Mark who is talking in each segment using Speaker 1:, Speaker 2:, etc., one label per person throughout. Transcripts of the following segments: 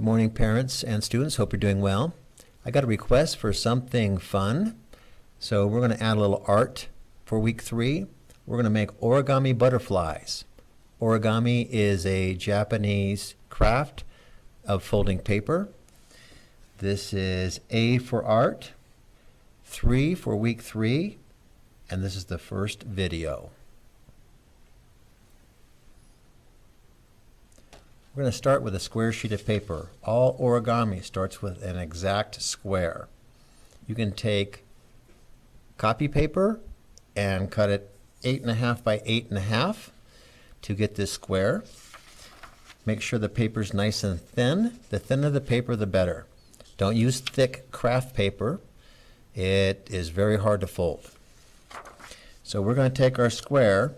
Speaker 1: morning, parents and students. Hope you're doing well. I got a request for something fun, so we're going to add a little art for week 3. We're going to make origami butterflies. Origami is a Japanese craft of folding paper. This is A for art, 3 for week 3, and this is the first video. We're going to start with a square sheet of paper. All origami starts with an exact square. You can take copy paper and cut it 8.5 by 8.5 to get this square. Make sure the paper's nice and thin. The thinner the paper, the better. Don't use thick craft paper. It is very hard to fold. So we're going to take our square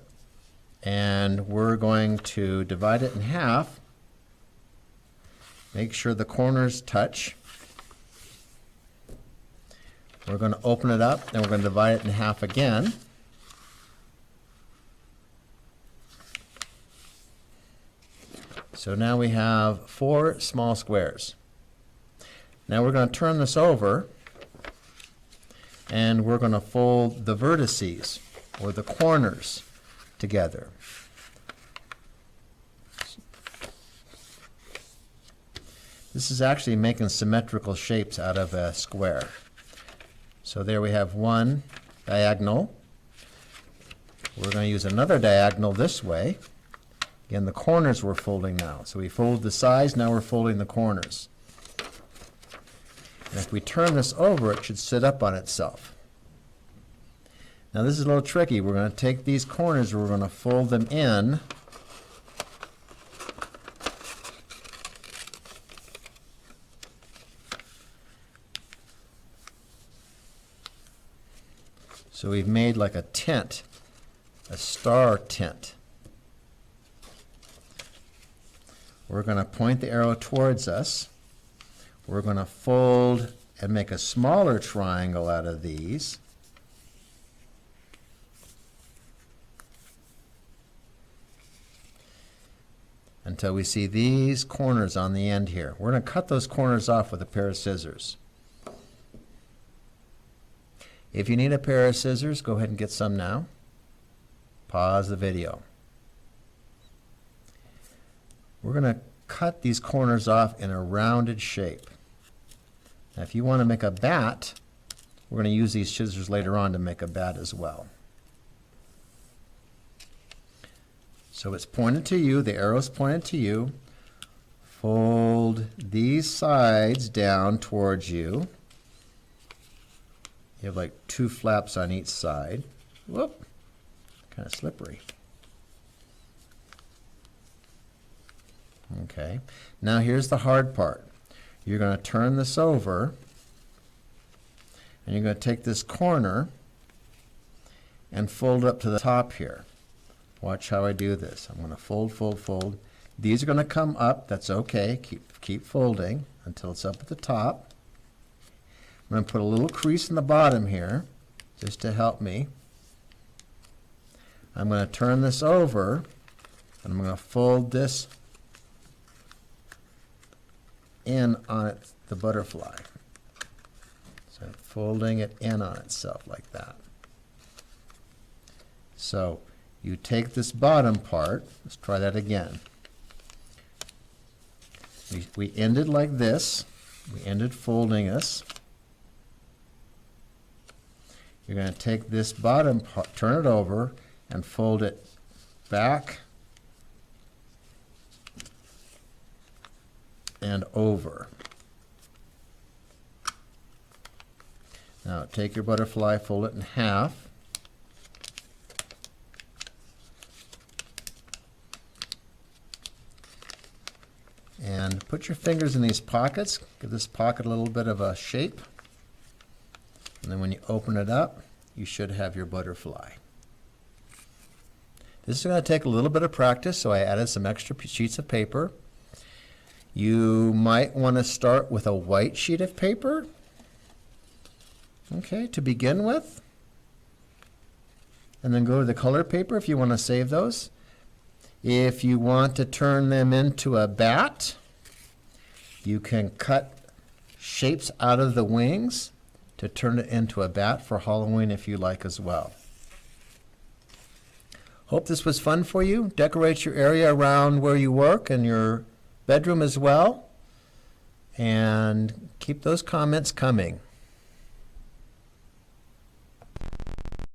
Speaker 1: and we're going to divide it in half. Make sure the corners touch. We're going to open it up and we're going to divide it in half again. So now we have 4 small squares. Now we're going to turn this over and we're going to fold the vertices or the corners together. This is actually making symmetrical shapes out of a square. So there we have one diagonal. We're going to use another diagonal this way. Again, the corners we're folding now. So we fold the sides, now we're folding the corners. And if we turn this over, it should sit up on itself. Now this is a little tricky. We're going to take these corners, we're going to fold them in. So we've made like a tent, a star tent. We're going to point the arrow towards us. We're going to fold and make a smaller triangle out of these. Until we see these corners on the end here. We're going to cut those corners off with a pair of scissors. If you need a pair of scissors, go ahead and get some now. Pause the video. We're going to cut these corners off in a rounded shape. Now if you want to make a bat, we're going to use these scissors later on to make a bat as well. So it's pointed to you, the arrow's pointed to you. Fold these sides down towards you. You have like 2 flaps on each side. Whoop, kind of slippery. Okay, now here's the hard part. You're going to turn this over and you're going to take this corner and fold up to the top here. Watch how I do this. I'm going to fold, fold, fold. These are going to come up. That's okay. Keep folding until it's up at the top. I'm going to put a little crease in the bottom here just to help me. I'm going to turn this over and I'm going to fold this in on it, the butterfly. So I'm folding it in on itself like that. So you take this bottom part, let's try that again. We ended like this. We ended folding this. You're going to take this bottom part, turn it over, and fold it back and over. Now take your butterfly, fold it in half. And put your fingers in these pockets. Give this pocket a little bit of a shape. And then when you open it up, you should have your butterfly. This is going to take a little bit of practice, so I added some extra sheets of paper. You might want to start with a white sheet of paper, okay, to begin with. And then go to the color paper if you want to save those. If you want to turn them into a bat, You can cut shapes out of the wings to turn it into a bat for Halloween if you like as well. Hope this was fun for you. Decorate your area around where you work and your bedroom as well. And keep those comments coming.